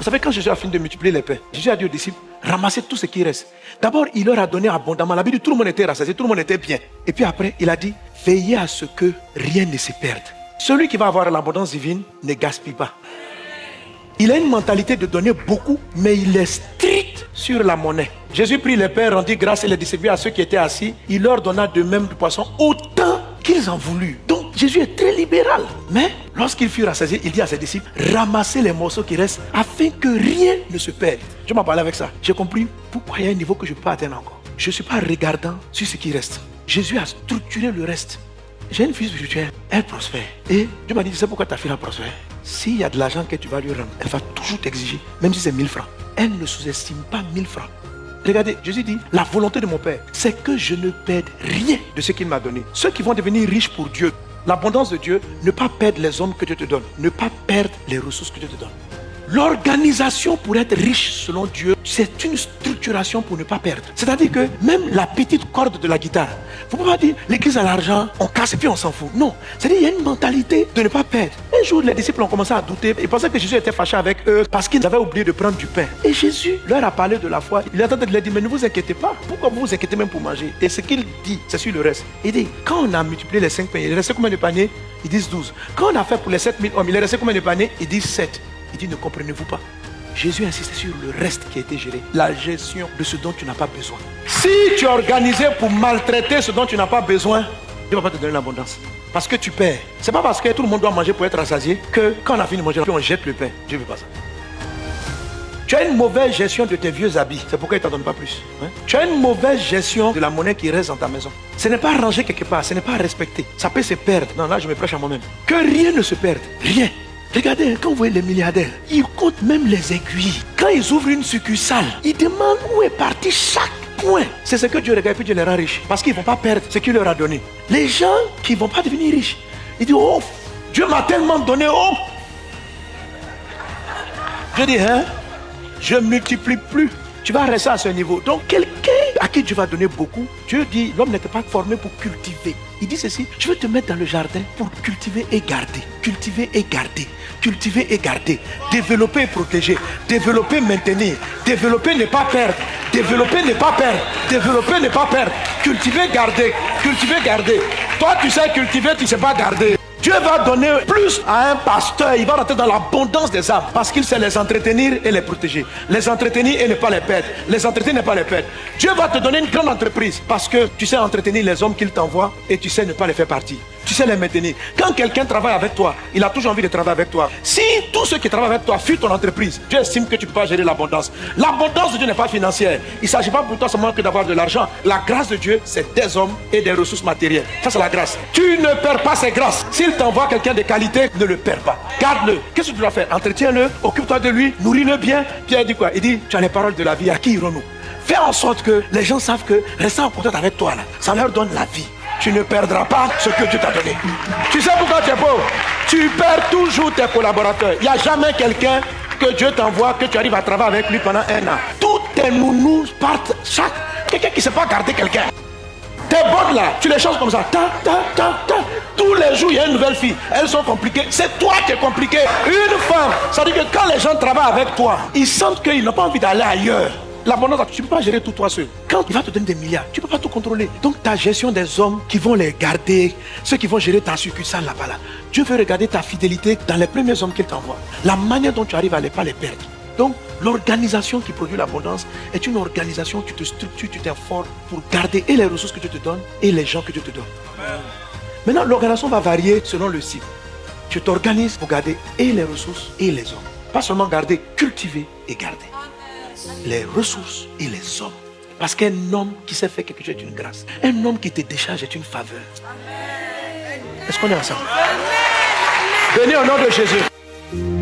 Vous savez, quand Jésus a fini de multiplier les pains, Jésus a dit aux disciples, ramassez tout ce qui reste. D'abord, il leur a donné abondamment. La Bible dit, tout le monde était rassasié, tout le monde était bien. Et puis après, il a dit, veillez à ce que rien ne se perde. Celui qui va avoir l'abondance divine ne gaspille pas. Il a une mentalité de donner beaucoup, mais il est strict sur la monnaie. Jésus prit les pains, rendit grâce et les distribua à ceux qui étaient assis. Il leur donna de même du poisson autant qu'ils en voulurent. Donc Jésus est très libéral. Mais lorsqu'il fut rassasié, il dit à ses disciples, ramassez les morceaux qui restent afin que rien ne se perde. Je m'en parlais avec ça. J'ai compris pourquoi il y a un niveau que je ne peux pas atteindre encore. Je ne suis pas regardant sur ce qui reste. Jésus a structuré le reste. J'ai une fille spirituelle, elle prospère. Et Dieu m'a dit, tu sais pourquoi ta fille a prospéré? S'il y a de l'argent que tu vas lui rendre, elle va toujours t'exiger, même si c'est 1000 francs. Elle ne sous-estime pas 1000 francs. Regardez, Jésus dit, la volonté de mon Père, c'est que je ne perde rien de ce qu'il m'a donné. Ceux qui vont devenir riches pour Dieu, l'abondance de Dieu, ne pas perdre les hommes que Dieu te donne, ne pas perdre les ressources que Dieu te donne. L'organisation pour être riche selon Dieu, c'est une structuration pour ne pas perdre. C'est-à-dire que même la petite corde de la guitare, il ne faut pas dire l'église a l'argent, on casse et puis on s'en fout. Non, c'est-à-dire qu'il y a une mentalité de ne pas perdre. Un jour, les disciples ont commencé à douter. Ils pensaient que Jésus était fâché avec eux parce qu'ils avaient oublié de prendre du pain. Et Jésus leur a parlé de la foi. Il est en train de leur dire, mais ne vous inquiétez pas. Pourquoi vous vous inquiétez même pour manger? Et ce qu'il dit, c'est sur le reste. Il dit, quand on a multiplié les 5 pains, il restait combien de paniers? Ils disent 12. Quand on a fait pour les 7000 hommes, il restait combien de paniers? Ils disent 7. Il dit, ne comprenez-vous pas? Jésus insistait sur le reste qui a été géré, la gestion de ce dont tu n'as pas besoin. Si tu es organisé pour maltraiter ce dont tu n'as pas besoin, Dieu ne va pas te donner l'abondance. Parce que tu perds. Ce n'est pas parce que tout le monde doit manger pour être rassasié que quand on a fini de manger, on jette le pain. Dieu ne veut pas ça. Tu as une mauvaise gestion de tes vieux habits. C'est pourquoi il ne t'en donne pas plus. Tu as une mauvaise gestion de la monnaie qui reste dans ta maison. Ce n'est pas rangé quelque part, ce n'est pas respecté. Ça peut se perdre. Non, là je me prêche à moi-même. Que rien ne se perde. Rien. Regardez, quand vous voyez les milliardaires, ils comptent même les aiguilles. Quand ils ouvrent une succursale, ils demandent où est parti chaque point. C'est ce que Dieu regarde, puis Dieu les rend riches. Parce qu'ils ne vont pas perdre ce qu'il leur a donné. Les gens qui ne vont pas devenir riches, ils disent, oh, Dieu m'a tellement donné, oh. Je dis, hein, je ne multiplie plus. Tu vas rester à ce niveau. Donc, quelqu'un à qui Dieu va donner beaucoup, Dieu dit, l'homme n'était pas formé pour cultiver. Il dit ceci, je veux te mettre dans le jardin pour cultiver et garder. Cultiver et garder. Cultiver et garder. Développer et protéger. Développer, maintenir. Développer, ne pas perdre. Développer, ne pas perdre. Développer, ne pas perdre. Cultiver, garder. Cultiver, garder. Toi, tu sais cultiver, tu ne sais pas garder. Dieu va donner plus à un pasteur. Il va rentrer dans l'abondance des âmes. Parce qu'il sait les entretenir et les protéger. Les entretenir et ne pas les perdre. Les entretenir et ne pas les perdre. Dieu va te donner une grande entreprise. Parce que tu sais entretenir les hommes qu'il t'envoie. Et tu sais ne pas les faire partie. Tu sais les maintenir. Quand quelqu'un travaille avec toi, il a toujours envie de travailler avec toi. Si tous ceux qui travaillent avec toi fuient ton entreprise, Dieu estime que tu ne peux pas gérer l'abondance. L'abondance de Dieu n'est pas financière. Il ne s'agit pas pour toi seulement que d'avoir de l'argent. La grâce de Dieu, c'est des hommes et des ressources matérielles. Ça, c'est la grâce. Tu ne perds pas ces grâces. S'il t'envoie quelqu'un de qualité, ne le perds pas. Garde-le. Qu'est-ce que tu dois faire? Entretiens-le, occupe-toi de lui, nourris-le bien. Pierre dit quoi? Il dit, tu as les paroles de la vie, à qui irons-nous? Fais en sorte que les gens savent que rester en contact avec toi, là, ça leur donne la vie. Tu ne perdras pas ce que Dieu t'a donné. Tu sais pourquoi tu es pauvre? Tu perds toujours tes collaborateurs. Il n'y a jamais quelqu'un que Dieu t'envoie, que tu arrives à travailler avec lui pendant 1 an. Tous tes nounous partent chaque... Quelqu'un qui ne sait pas garder quelqu'un. Tes bottes là, tu les changes comme ça. Tous les jours, il y a une nouvelle fille. Elles sont compliquées. C'est toi qui es compliqué. Une femme, ça veut dire que quand les gens travaillent avec toi, ils sentent qu'ils n'ont pas envie d'aller ailleurs. L'abondance, tu ne peux pas gérer tout toi seul. Quand il va te donner des milliards, tu ne peux pas tout contrôler. Donc ta gestion des hommes qui vont les garder, ceux qui vont gérer ta succursale là-bas là. Dieu veut regarder ta fidélité dans les premiers hommes qu'il t'envoie. La manière dont tu arrives à ne pas les perdre. Donc l'organisation qui produit l'abondance est une organisation où tu te structures, tu t'informes pour garder et les ressources que Dieu te donne et les gens que Dieu te donne. Amen. Maintenant, l'organisation va varier selon le cycle. Tu t'organises pour garder et les ressources et les hommes. Pas seulement garder, cultiver et garder. Les ressources et les hommes. Parce qu'un homme qui sait faire quelque chose est une grâce. Un homme qui te décharge est une faveur. Est-ce qu'on est ensemble? Venez au nom de Jésus.